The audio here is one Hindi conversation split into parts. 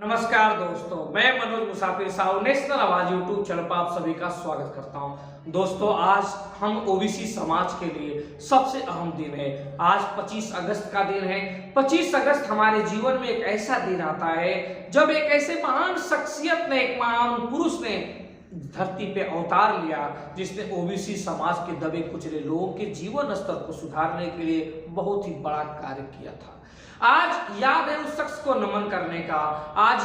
नमस्कार दोस्तों, मैं मनोज मुसाफिर साहू नेशनल आवाज यूट्यूब चैनल पर आप सभी का स्वागत करता हूं। दोस्तों, आज हम ओबीसी समाज के लिए सबसे अहम दिन है। आज 25 अगस्त का दिन है। 25 अगस्त हमारे जीवन में एक ऐसा दिन आता है जब एक ऐसे महान शख्सियत ने, एक महान पुरुष ने धरती पे अवतार लिया, जिसने ओबीसी समाज के दबे कुचले लोगों के जीवन स्तर को सुधारने के लिए बहुत ही बड़ा कार्य किया था। आज याद है उस शख्स को नमन करने का, आज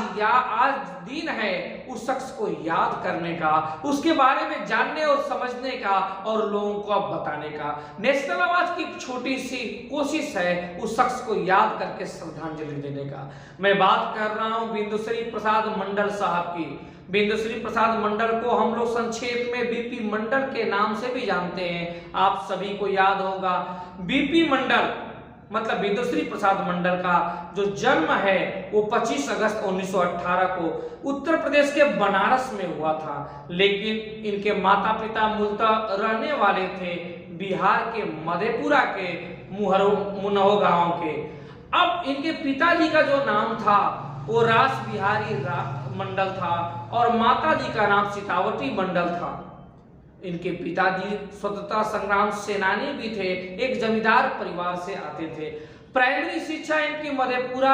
दिन है उस शख्स को याद करने का, उसके बारे में जानने और समझने का और लोगों को अब बताने का। नेशनल आवाज की छोटी सी कोशिश है उस शख्स को याद करके श्रद्धांजलि देने का। मैं बात कर रहा हूं बिंदुश्री प्रसाद मंडल साहब की। बिंदुश्री प्रसाद मंडल को हम लोग संक्षेप में बीपी मंडल के नाम से भी जानते हैं। आप सभी को याद होगा, बीपी मंडल मतलब बिंदुश्री प्रसाद मंडल का जो जन्म है वो 25 अगस्त 1918 को उत्तर प्रदेश के बनारस में हुआ था, लेकिन इनके माता पिता मूलतः रहने वाले थे बिहार के मधेपुरा के मुनहो गांव के। अब इनके पिताजी का जो नाम था वो रास बिहारी मंडल था और माताजी का नाम सीतावती मंडल था। इनके पिताजी स्वतंत्रता संग्राम सेनानी भी थे, एक जमींदार परिवार से आते थे। प्राइमरी शिक्षा इनकी मधेपुरा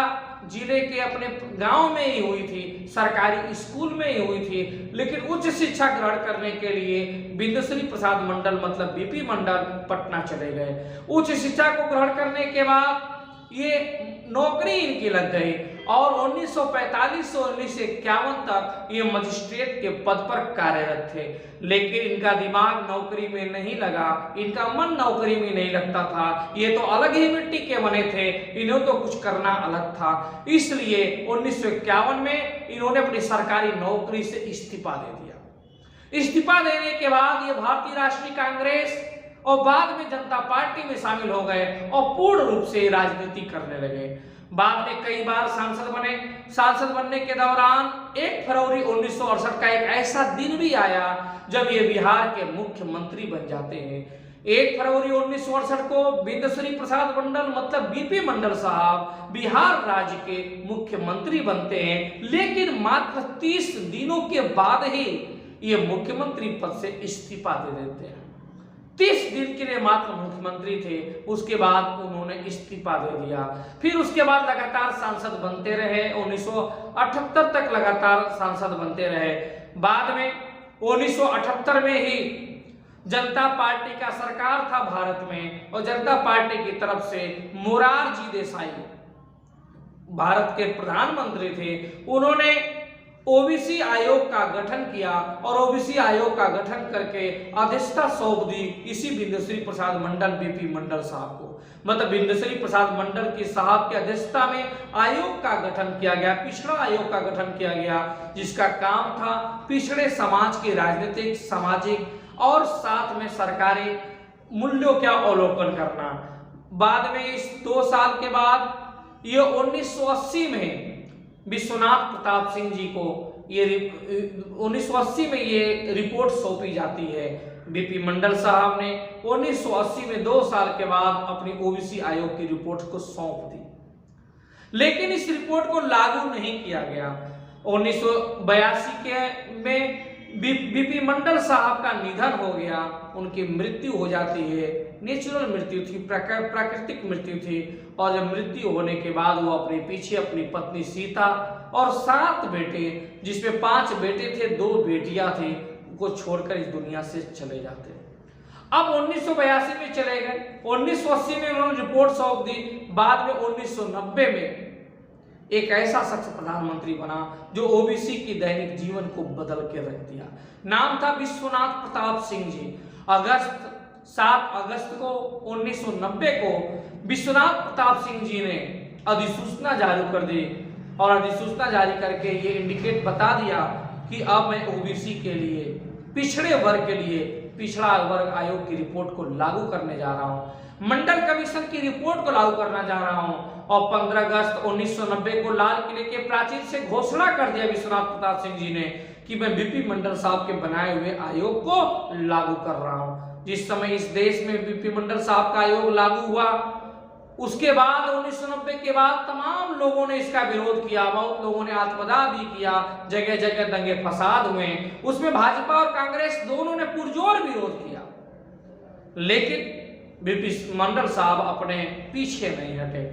जिले के अपने गांव में ही हुई थी, सरकारी स्कूल में ही हुई थी, लेकिन उच्च शिक्षा ग्रहण करने के लिए बिंदुश्री प्रसाद मंडल मतलब बीपी मंडल पटना चले गए। उच्च शिक्षा को ग्रहण करने के बाद ये नौकरी इनकी लग गई और 1945 से 1951 तक ये मजिस्ट्रेट के पद पर कार्यरत थे, लेकिन इनका दिमाग नौकरी में नहीं लगा, इनका मन नौकरी में नहीं लगता था। ये तो अलग ही मिट्टी के बने थे, इन्हें तो कुछ करना अलग था। इसलिए 1951 में इन्होंने अपनी सरकारी नौकरी से इस्तीफा दे दिया। इस्तीफा देने के बाद ये भारतीय राष्ट्रीय कांग्रेस और बाद में जनता पार्टी में शामिल हो गए और पूर्ण रूप से राजनीति करने लगे। बाद में कई बार सांसद बने। सांसद बनने के दौरान 1 फरवरी 1968 का एक ऐसा दिन भी आया जब ये बिहार के मुख्यमंत्री बन जाते हैं। 1 फरवरी 1968 को बिंदुश्री प्रसाद मंडल मतलब बीपी मंडल साहब बिहार राज्य के मुख्यमंत्री बनते हैं, लेकिन मात्र 30 दिनों के बाद ही ये मुख्यमंत्री पद से इस्तीफा दे देते हैं। 30 दिन के लिए मात्र मुख्यमंत्री थे, उसके बाद उन्होंने इस्तीफा दे दिया। फिर उसके बाद लगातार सांसद बनते रहे, 1978 तक लगातार सांसद बनते रहे। बाद में 1978 में ही जनता पार्टी का सरकार था भारत में और जनता पार्टी की तरफ से मोरारजी देसाई भारत के प्रधानमंत्री थे। उन्होंने ओबीसी आयोग का गठन किया और ओबीसी आयोग का गठन करके अध्यक्षता सौंप दी इसी बिंदुश्री प्रसाद मंडल बीपी मंडल साहब को। मतलब बिंदुश्री प्रसाद मंडल की साहब की अध्यक्षता में आयोग का गठन किया गया, पिछड़ा आयोग का गठन किया गया, जिसका काम था पिछड़े समाज के राजनीतिक, सामाजिक और साथ में सरकारी मूल्यों का अवलोकन करना। बाद में इस 2 साल के बाद ये 1980 में विश्वनाथ प्रताप सिंह जी को ये 1980 में ये रिपोर्ट सौंपी जाती है। बीपी मंडल साहब ने 1980 में 2 साल के बाद अपनी ओबीसी आयोग की रिपोर्ट को सौंप दी, लेकिन इस रिपोर्ट को लागू नहीं किया गया। 1982 में बीपी मंडल साहब का निधन हो गया, उनकी मृत्यु हो जाती है। नेचुरल मृत्यु थी, प्राकृतिक मृत्यु थी। और जब मृत्यु होने के बाद वो अपने पीछे अपनी पत्नी सीता और 7 बेटे, जिसमें 5 बेटे थे 2 बेटियां थी, उनको छोड़कर इस दुनिया से चले जाते। अब 1982 में चले गए, 1980 में उन्होंने रिपोर्ट सौंप दी। बाद में 1990 में एक ऐसा शख्स प्रधानमंत्री बना जो ओबीसी की दैनिक जीवन को बदल के रख दिया। नाम था विश्वनाथ प्रताप सिंह जी। 7 अगस्त को 1990 को विश्वनाथ प्रताप सिंह जी ने अधिसूचना जारी कर दी और अधिसूचना जारी करके ये इंडिकेट बता दिया कि अब मैं ओबीसी के लिए, पिछड़े वर्ग के लिए पिछड़ा वर्ग आयोग की रिपोर्ट को लागू करने जा रहा हूं, मंडल कमीशन की रिपोर्ट को लागू करना जा रहा हूं। और 15 अगस्त 1990 को लाल किले के प्राचीर से घोषणा कर दिया विश्वनाथ प्रताप सिंह जी ने कि मैं बीपी मंडल साहब के बनाए हुए आयोग को लागू कर रहा हूं। जिस समय इस देश में बीपी मंडल साहब का आयोग लागू हुआ, उसके बाद 1990 के बाद तमाम लोगों ने इसका विरोध किया, बहुत लोगों ने आत्मदाह भी किया, जगह जगह दंगे फसाद हुए, उसमें भाजपा और कांग्रेस दोनों ने पुरजोर विरोध किया, लेकिन बीपी मंडल साहब अपने पीछे नहीं हटे।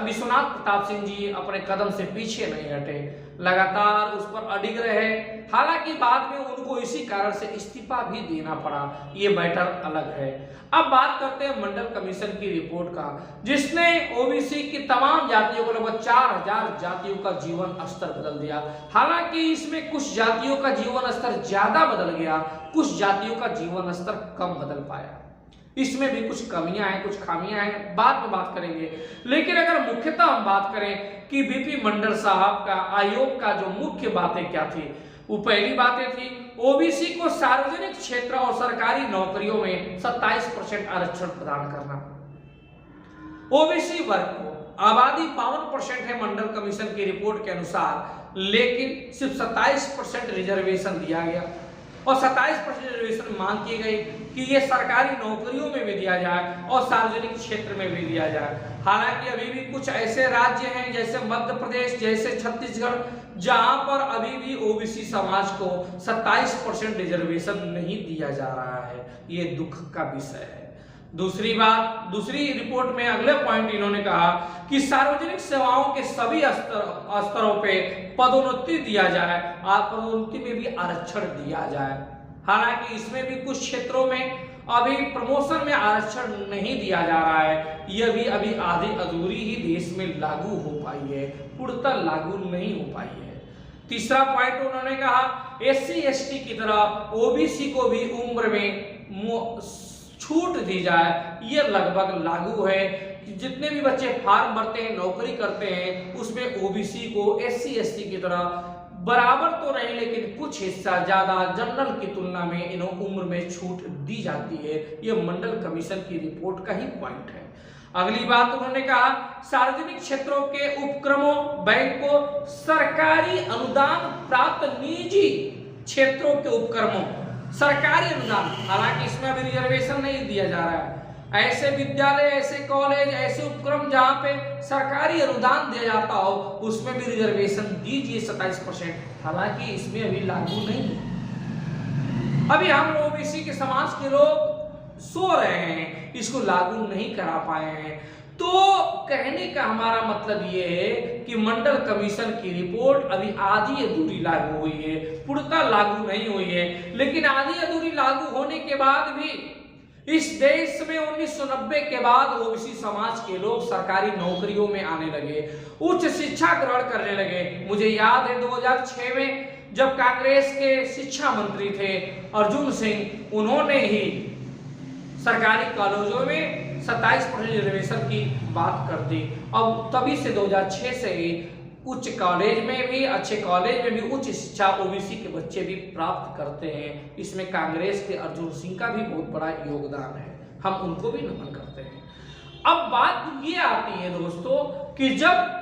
विश्वनाथ प्रताप सिंह जी अपने कदम से पीछे नहीं हटे, लगातार उस पर अडिग रहे। हालांकि बाद में उनको इसी कारण से इस्तीफा भी देना पड़ा, ये मैटर अलग है। अब बात करते हैं मंडल कमीशन की रिपोर्ट का, जिसने ओबीसी की तमाम जातियों को, लगभग 4000 जातियों का जीवन स्तर बदल दिया। हालांकि इसमें कुछ जातियों का जीवन स्तर ज्यादा बदल गया, कुछ जातियों का जीवन स्तर कम बदल पाया। इसमें भी कुछ कमियां हैं, कुछ खामियां हैं, बाद में बात करेंगे। लेकिन अगर मुख्यतः हम बात करें कि बीपी मंडल साहब का आयोग का जो मुख्य बातें क्या थी, वो पहली बातें थी ओबीसी को सार्वजनिक क्षेत्र और सरकारी नौकरियों में 27% आरक्षण प्रदान करना। ओबीसी वर्ग को आबादी 52% है मंडल कमीशन की रिपोर्ट के अनुसार, लेकिन सिर्फ 27% रिजर्वेशन दिया गया और 27% रिजर्वेशन मांग की गई कि ये सरकारी नौकरियों में भी दिया जाए और सार्वजनिक क्षेत्र में भी दिया जाए। हालांकि अभी भी कुछ ऐसे राज्य हैं जैसे मध्य प्रदेश, जैसे छत्तीसगढ़, जहां पर अभी भी ओबीसी समाज को 27% रिजर्वेशन नहीं दिया जा रहा है। ये दुख का विषय है। दूसरी बात, दूसरी रिपोर्ट में अगले पॉइंट इन्होंने कहा कि सार्वजनिक सेवाओं के सभी स्तरों पे पदोन्नति दिया जाए और पदोन्नति में भी आरक्षण दिया जाए। हालांकि इसमें भी कुछ क्षेत्रों में अभी प्रमोशन में आरक्षण नहीं दिया जा रहा है, यह भी अभी आधी अधूरी ही देश में लागू हो पाई है, पूर्णतः लागू नहीं हो पाई है। तीसरा पॉइंट उन्होंने कहा एससी एसटी की तरह ओबीसी को भी उम्र में छूट दी जाए। ये लगभग लागू है कि जितने भी बच्चे फॉर्म भरते हैं, नौकरी करते हैं, उसमें ओबीसी को एससी एसटी की तरह बराबर तो नहीं लेकिन कुछ हिस्सा ज्यादा जनरल की तुलना में इन्हों उम्र में छूट दी जाती है। यह मंडल कमीशन की रिपोर्ट का ही पॉइंट है। अगली बात उन्होंने कहा सार्वजनिक क्षेत्रों के उपक्रमों, बैंकों, सरकारी अनुदान प्राप्त निजी क्षेत्रों के उपक्रमों, सरकारी अनुदान, हालांकि इसमें अभी रिजर्वेशन नहीं दिया जा रहा है। ऐसे विद्यालय, ऐसे कॉलेज, ऐसे उपक्रम जहां पे सरकारी अनुदान दिया जाता हो, उसमें भी रिजर्वेशन दीजिए 27%। हालांकि इसमें अभी लागू नहीं है। अभी हम ओबीसी के समाज के लोग सो रहे हैं, इसको लागू नहीं करा पाए हैं। तो कहने का हमारा मतलब ये है कि मंडल कमीशन की रिपोर्ट अभी आधी अधूरी लागू हुई है, पूर्णतः लागू नहीं हुई है। लेकिन आधी अधूरी लागू होने के बाद भी इस देश में 1990 के बाद ओबीसी समाज के लोग सरकारी नौकरियों में आने लगे, उच्च शिक्षा ग्रहण करने लगे। मुझे याद है 2006 में जब कांग्रेस के शिक्षा मंत्री थे अर्जुन सिंह, उन्होंने ही सरकारी कॉलेजों में 27% रिजर्वेशन की बात कर दी। अब तभी से 2006 से ही उच्च कॉलेज में भी, अच्छे कॉलेज में भी उच्च शिक्षा ओबीसी के बच्चे भी प्राप्त करते हैं। इसमें कांग्रेस के अर्जुन सिंह का भी बहुत बड़ा योगदान है, हम उनको भी नमन करते हैं। अब बात ये आती है दोस्तों कि जब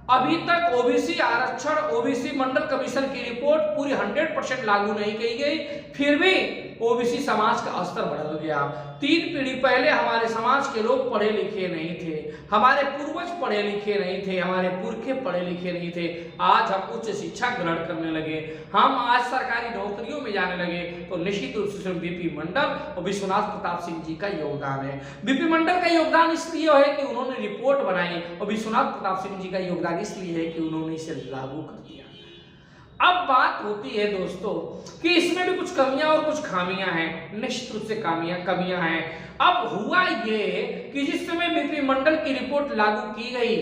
अभी तक ओबीसी आरक्षण, ओबीसी मंडल कमीशन की रिपोर्ट पूरी 100% लागू नहीं की गई, फिर भी ओबीसी समाज का स्तर बढ़ गया। 3 पीढ़ी पहले हमारे समाज के लोग पढ़े लिखे नहीं थे, हमारे पूर्वज पढ़े लिखे नहीं थे, हमारे पुरखे पढ़े लिखे नहीं थे। आज हम उच्च शिक्षा ग्रहण करने लगे, हम आज सरकारी नौकरियों में जाने लगे, तो निश्चित रूप से बीपी मंडल और विश्वनाथ प्रताप सिंह जी का योगदान है। बीपी मंडल का योगदान इसलिए है कि उन्होंने रिपोर्ट बनाई, और विश्वनाथ प्रताप सिंह जी का योगदान इसलिए है कि उन्होंने इसे लागू कर दिया। अब बात होती है दोस्तों कि इसमें भी कुछ कमियां और कुछ खामियां हैं, निश्चित रूप से कमियां हैं। अब हुआ ये कि जिस समय बीपी मंडल की रिपोर्ट लागू की गई,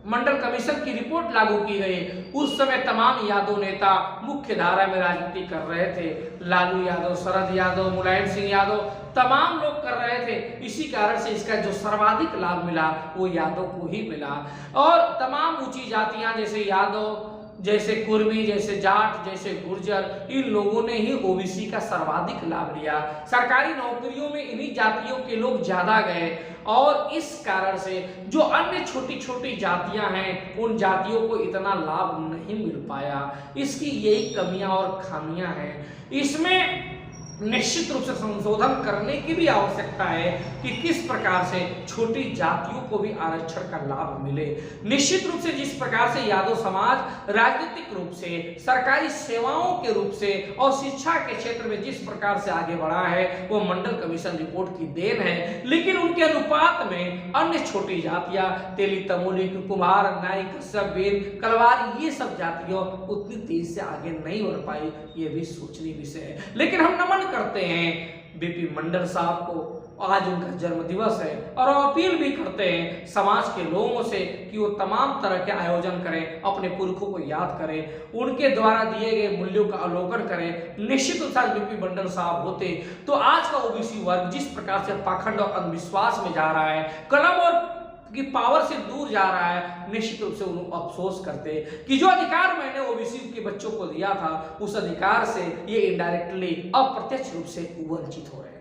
मंडल कमीशन की रिपोर्ट लागू की गई, उस समय तमाम यादव नेता मुख्य धारा में राजनीति कर रहे थे। लालू यादव, शरद यादव, मुलायम सिंह यादव, तमाम लोग कर रहे थे। इसी कारण से इसका जो सर्वाधिक लाभ मिला वो यादव को ही मिला। और तमाम ऊंची जातियां जैसे यादव, जैसे कुर्मी, जैसे जाट, जैसे गुर्जर, इन लोगों ने ही ओबीसी का सर्वाधिक लाभ लिया। सरकारी नौकरियों में इन्हीं जातियों के लोग ज्यादा गए, और इस कारण से जो अन्य छोटी छोटी जातियां हैं उन जातियों को इतना लाभ नहीं मिल पाया। इसकी यही कमियां और खामियां हैं। इसमें निश्चित रूप से संशोधन करने की भी आवश्यकता है कि किस प्रकार से छोटी जातियों को भी आरक्षण का लाभ मिले। निश्चित रूप से जिस प्रकार से यादव समाज राजनीतिक रूप से, सरकारी सेवाओं के रूप से और शिक्षा के क्षेत्र में जिस प्रकार से आगे बढ़ा है वो मंडल कमीशन रिपोर्ट की देन है, लेकिन उनके अनुपात में अन्य छोटी जातियां तेली, तमोली, कुम्हार, नाई, कश्यप, बेद, कलवार ये सब जातियों उतनी तेजी से आगे नहीं बढ़ पाई, ये भी सोचनीय विषय है। लेकिन हम नमन करते हैं बीपी मंडल साहब को, आज उनका जन्म दिवस है और अपील भी करते हैं समाज के लोगों से कि वो तमाम तरह के आयोजन करें, अपने पुरखों को याद करें, उनके द्वारा दिए गए मूल्यों का अवलोकन करें। निश्चित रूप से बीपी मंडल साहब होते तो आज का ओबीसी वर्ग जिस प्रकार से पाखंड और अंधविश्वास में जा रहा है, कलम और की पावर से दूर जा रहा है, निश्चित रूप से उन्हें अफसोस करते कि जो अधिकार मैंने ओबीसी के बच्चों को दिया था उस अधिकार से ये इनडायरेक्टली अप्रत्यक्ष रूप से वंचित हो रहे हैं।